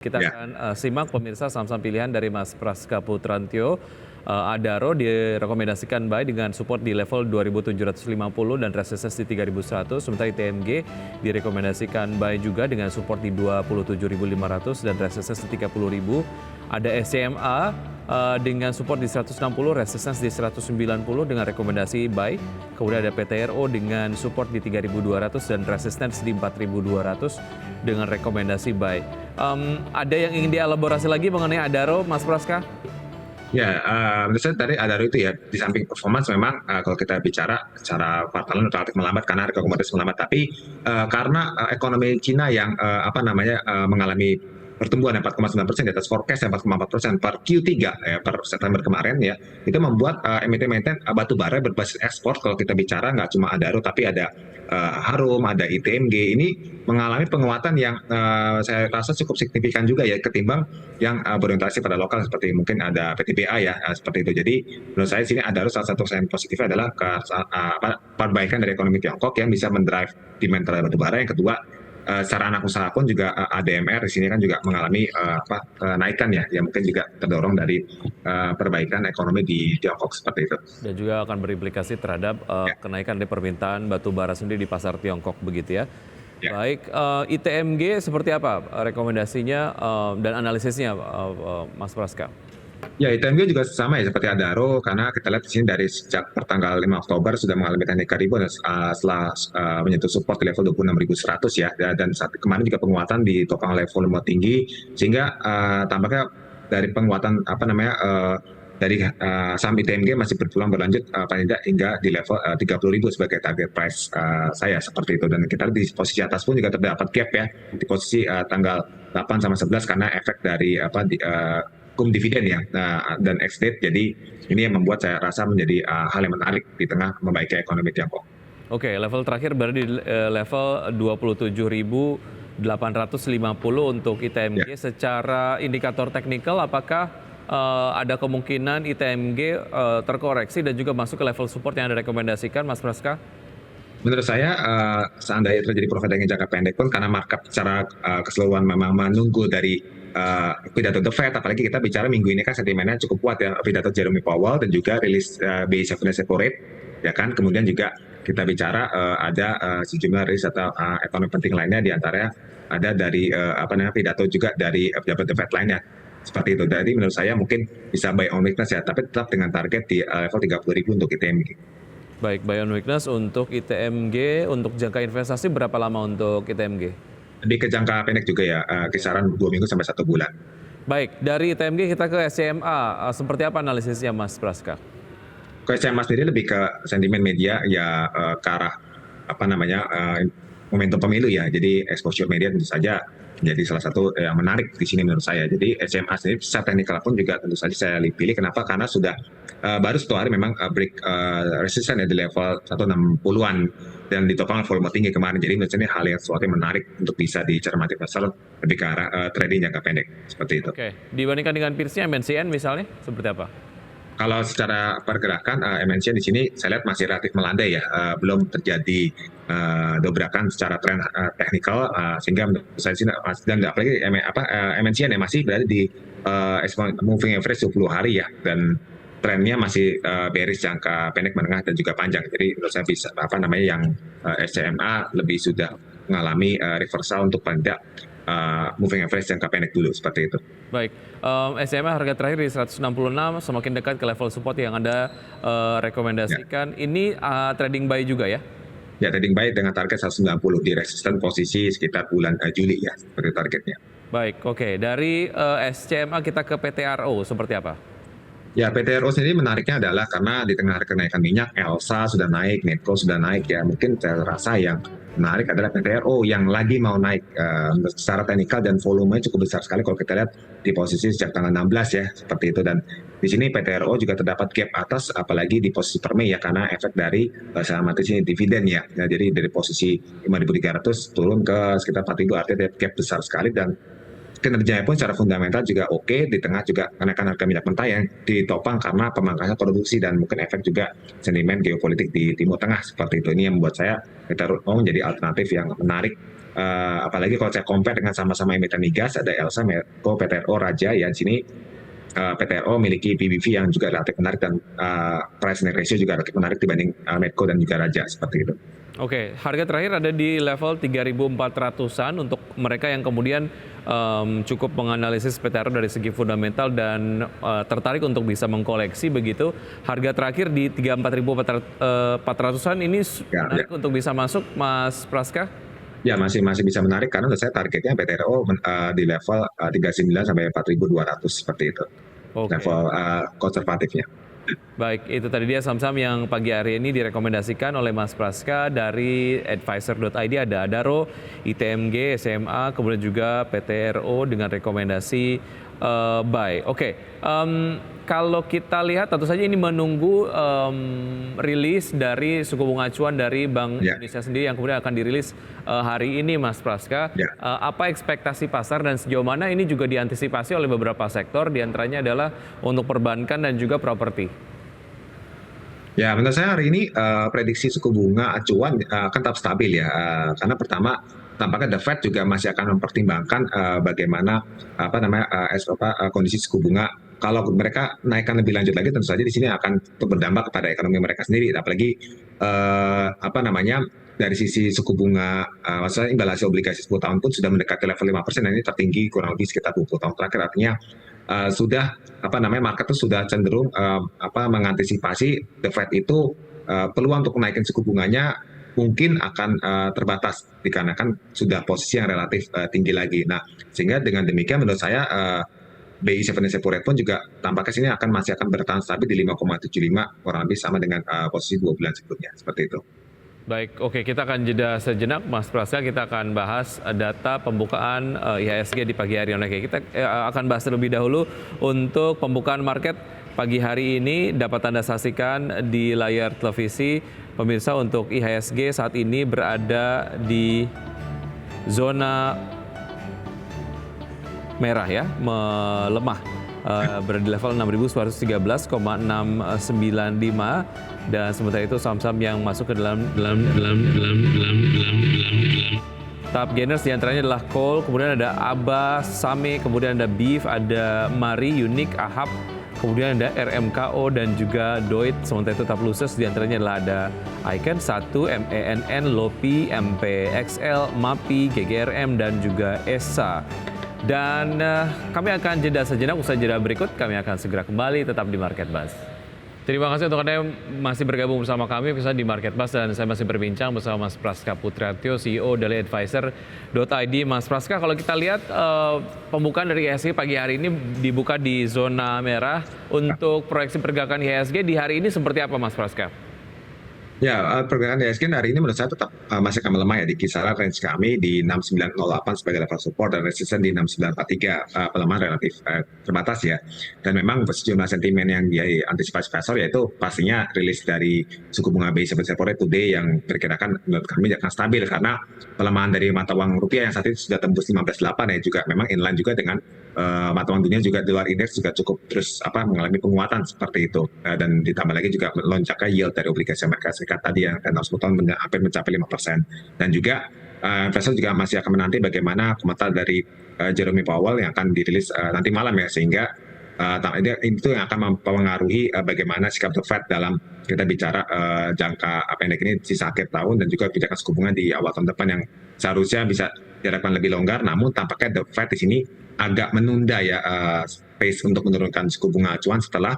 Kita Ya, akan simak pemirsa saham-saham pilihan dari Mas Praska Putrantyo. Adaro direkomendasikan buy dengan support di level 2.750 dan resistance di 3.100. Sementara ITMG direkomendasikan buy juga dengan support di 27.500 dan resistance di 30.000. Ada SCMA dengan support di 160, resistance di 190 dengan rekomendasi buy. Kemudian ada PTRO dengan support di 3.200 dan resistance di 4.200 dengan rekomendasi buy. Ada yang ingin dielaborasi lagi mengenai Adaro, Mas Praska? ya, menurut saya tadi Adaro itu ya, di samping performance memang kalau kita bicara secara kuartalan relatif melambat karena harga komoditas melambat, tapi karena ekonomi Cina yang mengalami pertumbuhan 4,9% di atas forecast 4,4% per Q3 ya, per September kemarin ya, itu membuat emiten-emiten batu bara berbasis ekspor, kalau kita bicara nggak cuma Adaro tapi ada Harum, ada ITMG, ini mengalami penguatan yang saya rasa cukup signifikan juga ya ketimbang yang berorientasi pada lokal seperti mungkin ada PTBA ya, seperti itu. Jadi menurut saya sini ada salah satu sign positifnya adalah perbaikan dari ekonomi Tiongkok yang bisa mendrive demand terhadap batubara. Yang kedua, secara anak usaha pun juga ADMR di sini kan juga mengalami kenaikan ya, yang mungkin juga terdorong dari perbaikan ekonomi di Tiongkok seperti itu. Dan juga akan berimplikasi terhadap kenaikan dari permintaan batu bara sendiri di pasar Tiongkok begitu ya. Ya. Baik, ITMG seperti apa rekomendasinya dan analisisnya, Mas Praska? Ya, ITMG juga sama ya seperti Adaro, karena kita lihat di sini dari sejak pertanggal 5 Oktober sudah mengalami teknik rebound setelah menyentuh support di level 26.100 ya, dan saat kemarin juga penguatan di topang level volume tinggi, sehingga tampaknya dari penguatan dari saham ITMG masih berpeluang berlanjut paling tidak hingga di level 30.000 sebagai target price saya seperti itu. Dan kita lihat di posisi atas pun juga terdapat gap ya di posisi tanggal 8 sama 11 karena efek dari dividen ya, dan ex-date. Jadi ini yang membuat saya rasa menjadi hal yang menarik di tengah membaiknya ekonomi Tiongkok. Oke, level terakhir berada di level 27.850 untuk ITMG. Ya. Secara indikator teknikal, apakah ada kemungkinan ITMG terkoreksi dan juga masuk ke level support yang Anda rekomendasikan, Mas Praska? Menurut saya seandainya terjadi profit taking jangka pendek pun, karena market secara keseluruhan memang menunggu dari pidato The Fed, apalagi kita bicara minggu ini kan sentimennya cukup kuat ya, pidato Jerome Powell dan juga rilis BI7 repo rate ya kan. Kemudian juga kita bicara ada sejumlah rilis atau ekonomi penting lainnya, diantaranya ada dari pidato juga dari pejabat The Fed lainnya seperti itu. Jadi menurut saya mungkin bisa buy on weakness ya, tapi tetap dengan target di level 30.000 untuk ITMG. Baik, buy on weakness untuk ITMG. Untuk jangka investasi berapa lama untuk ITMG? Lebih ke jangka pendek juga ya, kisaran 2 minggu sampai 1 bulan. Baik, dari ITMG kita ke SCMA. Seperti apa analisisnya, Mas Praska? Kalau SCMA sendiri lebih ke sentimen media ya, ke arah momentum pemilu ya. Jadi exposure media tentu saja menjadi salah satu yang menarik di sini menurut saya. Jadi SMA sendiri secara teknikal pun juga tentu saja saya pilih. Kenapa? Karena sudah baru 1 hari memang break resisten ya di level 160-an dan ditopang volume tinggi kemarin. Jadi menurut saya ini hal yang sesuatu yang menarik untuk bisa dicermati pasar lebih ke arah trading jangka pendek seperti itu. Oke, dibandingkan dengan peersnya MNCN misalnya seperti apa? Kalau secara pergerakan MNCN di sini saya lihat masih relatif melandai ya, belum terjadi dobrakan secara tren teknikal, sehingga menurut saya sini dan apalagi MNCN ya masih berada di moving average 20 hari ya, dan trennya masih bearish jangka pendek, menengah dan juga panjang. Jadi menurut saya bisa yang SCMA lebih sudah mengalami reversal untuk panjang moving average jangka pendek dulu seperti itu. Baik, SMA harga terakhir di 166, semakin dekat ke level support yang Anda rekomendasikan. Ya. Ini trading buy juga ya? Ya, trading buy dengan target 190 di resisten posisi sekitar bulan Juli ya, seperti targetnya. Baik, oke. Dari SCMA kita ke PTRO, seperti apa? Ya, PTRO sendiri menariknya adalah karena di tengah kenaikan minyak, Elsa sudah naik, Netco sudah naik ya. Mungkin saya rasa yang menarik adalah PTRO yang lagi mau naik secara teknikal dan volumenya cukup besar sekali kalau kita lihat di posisi sejak tanggal 16 ya, seperti itu. Dan di sini PTRO juga terdapat gap atas, apalagi di posisi per Mei ya, karena efek dari saham mati sini dividen ya. Nah, jadi dari posisi 5.300 turun ke sekitar 4.000, artinya gap besar sekali, dan kinerjanya pun secara fundamental juga oke, di tengah juga kenaikan harga minyak mentah yang ditopang karena pemangkasan produksi dan mungkin efek juga sentimen geopolitik di Timur Tengah seperti itu. Ini yang membuat saya PTRO menjadi alternatif yang menarik apalagi kalau saya compare dengan sama-sama emiten migas, ada Elsa, Medco, PTRO, Raja ya di sini. PTRO memiliki PBV yang juga relatif menarik dan price earning ratio juga relatif menarik dibanding Medco dan juga Raja seperti itu. Oke, harga terakhir ada di level 3.400-an untuk mereka yang kemudian cukup menganalisis PTRO dari segi fundamental dan tertarik untuk bisa mengkoleksi begitu. Harga terakhir di 34.400-an ini menarik untuk bisa masuk, Mas Praska? Ya, masih bisa menarik karena menurut saya targetnya PTRO di level 39 sampai 4.200 seperti itu. Level konservatifnya. Baik, itu tadi dia saham-saham yang pagi hari ini direkomendasikan oleh Mas Praska dari advisor.id. Ada Adaro, ITMG, SMA, kemudian juga PTRO dengan rekomendasi buy. Kalau kita lihat tentu saja ini menunggu rilis dari suku bunga acuan dari Bank Indonesia sendiri yang kemudian akan dirilis hari ini, Mas Praska. Apa ekspektasi pasar dan sejauh mana ini juga diantisipasi oleh beberapa sektor, diantaranya adalah untuk perbankan dan juga properti? Ya, menurut saya hari ini prediksi suku bunga acuan akan tetap stabil ya, karena pertama tampaknya The Fed juga masih akan mempertimbangkan bagaimana kondisi suku bunga. Kalau mereka naikkan lebih lanjut lagi, tentu saja di sini akan berdampak kepada ekonomi mereka sendiri. Apalagi dari sisi suku bunga, maksudnya imbal hasil obligasi 10 tahun pun sudah mendekati level 5%, dan ini tertinggi kurang lebih sekitar 20 tahun terakhir. Artinya market itu sudah cenderung mengantisipasi The Fed itu peluang untuk naikin suku bunganya mungkin akan terbatas dikarenakan sudah posisi yang relatif tinggi lagi. Nah, sehingga dengan demikian menurut saya BI 7 Rate pun juga tampaknya sini masih akan bertahan stabil di 5,75, kurang lebih sama dengan posisi 2 bulan sebelumnya, seperti itu. Baik, oke, kita akan jeda sejenak, Mas Praska. Kita akan bahas data pembukaan IHSG di pagi hari ini. Kita akan bahas terlebih dahulu untuk pembukaan market pagi hari ini. Dapat Anda saksikan di layar televisi, pemirsa, untuk IHSG saat ini berada di zona merah ya, melemah, berada di level 6.913,695, dan sementara itu saham-saham yang masuk ke dalam top gainers diantaranya adalah Coal, kemudian ada Aba, Same, kemudian ada Beef, ada Mari, Unique, Ahab, kemudian ada RMKO dan juga Doit. Sementara itu top losers diantaranya adalah ada Icon 1, MENN, Lopi, MPXL, MAPI, GGRM, dan juga ESA. Dan kami akan jeda sejenak. Usai jeda berikut kami akan segera kembali, tetap di Market Buzz. Terima kasih untuk Anda yang masih bergabung bersama kami di Market Buzz, dan saya masih berbincang bersama Mas Praska Putranto, CEO dari advisor.id. Mas Praska, kalau kita lihat pembukaan dari IHSG pagi hari ini dibuka di zona merah. Untuk proyeksi pergerakan IHSG di hari ini seperti apa, Mas Praska? Ya, pergerakan IHSG hari ini menurut saya tetap masih akan melemah ya, di kisaran range kami di 6908 sebagai level support dan resisten di 6943, pelemahan relatif terbatas ya. Dan memang sejumlah sentimen yang diantisipasi investor yaitu pastinya rilis dari suku bunga BI 7 Rate today yang perkirakan menurut kami akan stabil karena pelemahan dari mata uang rupiah yang saat ini sudah tembus 15.8 ya, juga memang inline juga dengan mata uang dunia, juga di luar indeks juga cukup terus mengalami penguatan seperti itu, dan ditambah lagi juga lonjaknya yield dari obligasi Amerika Serikat tadi yang 10 tahun hampir mencapai 5%, dan juga investor juga masih akan menanti bagaimana komentar dari Jerome Powell yang akan dirilis nanti malam ya, sehingga itu yang akan mempengaruhi bagaimana sikap The Fed dalam kita bicara jangka pendek ini sisa akhir tahun, dan juga kebijakan suku bunga di awal tahun depan yang seharusnya bisa diharapkan lebih longgar. Namun tampaknya The Fed di sini agak menunda ya pace untuk menurunkan suku bunga acuan setelah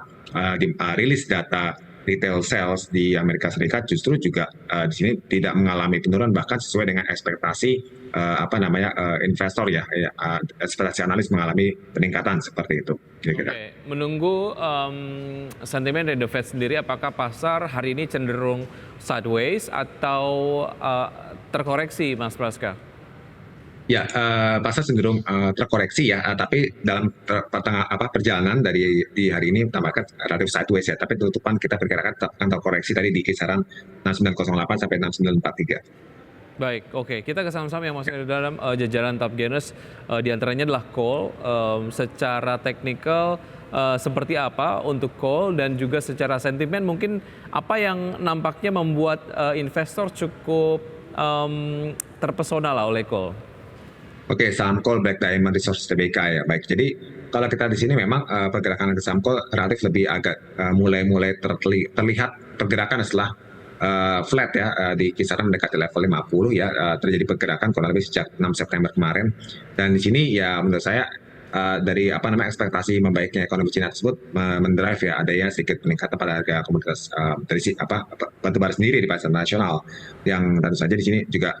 rilis data retail sales di Amerika Serikat justru juga di sini tidak mengalami penurunan, bahkan sesuai dengan ekspektasi investor ya, ekspektasi analis mengalami peningkatan seperti itu. Oke, menunggu sentimen dari The Fed sendiri, apakah pasar hari ini cenderung sideways atau terkoreksi, Mas Praska? Ya, pasar cenderung terkoreksi ya, tapi dalam perjalanan di hari ini tambahkan relatif sideways ya, tapi tutupan kita perkirakan akan terkoreksi tadi di kisaran 6908 sampai 6943. Baik, oke. Kita ke saham-saham yang masuk di dalam jajaran top gainers, diantaranya adalah Coal. Secara teknikal seperti apa untuk Coal, dan juga secara sentimen mungkin apa yang nampaknya membuat investor cukup terpesona lah oleh coal? Oke, saham coal Black Diamond Resources Tbk ya. Baik, jadi kalau kita di sini memang pergerakan ke saham coal relatif lebih agak mulai terlihat pergerakan setelah flat ya di kisaran mendekati level 50 ya, terjadi pergerakan kurang lebih sejak 6 September kemarin. Dan di sini ya menurut saya dari ekspektasi membaiknya ekonomi Cina tersebut mendrive ya adanya sedikit peningkatan pada harga komoditas batubara sendiri di pasar nasional, yang tentu saja di sini juga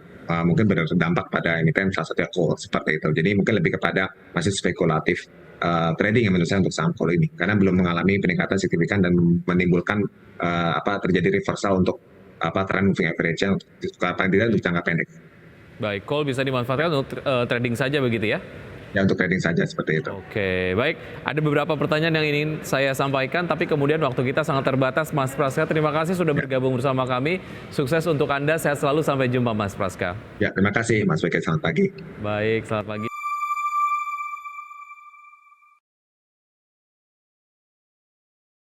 mungkin berdampak pada emiten salah satunya coal seperti itu. Jadi mungkin lebih kepada masih spekulatif trading yang menurut saya untuk saham coal ini, karena belum mengalami peningkatan signifikan dan menimbulkan terjadi reversal untuk tren moving average-nya paling tidak untuk jangka pendek. Baik, coal bisa dimanfaatkan untuk trading saja begitu ya? Ya, untuk trading saja seperti itu. Oke, baik. Ada beberapa pertanyaan yang ingin saya sampaikan, tapi kemudian waktu kita sangat terbatas. Mas Praska, terima kasih sudah bergabung bersama kami. Sukses untuk Anda, sehat selalu, sampai jumpa Mas Praska. Ya, terima kasih Mas Wike, selamat pagi. Baik, selamat pagi.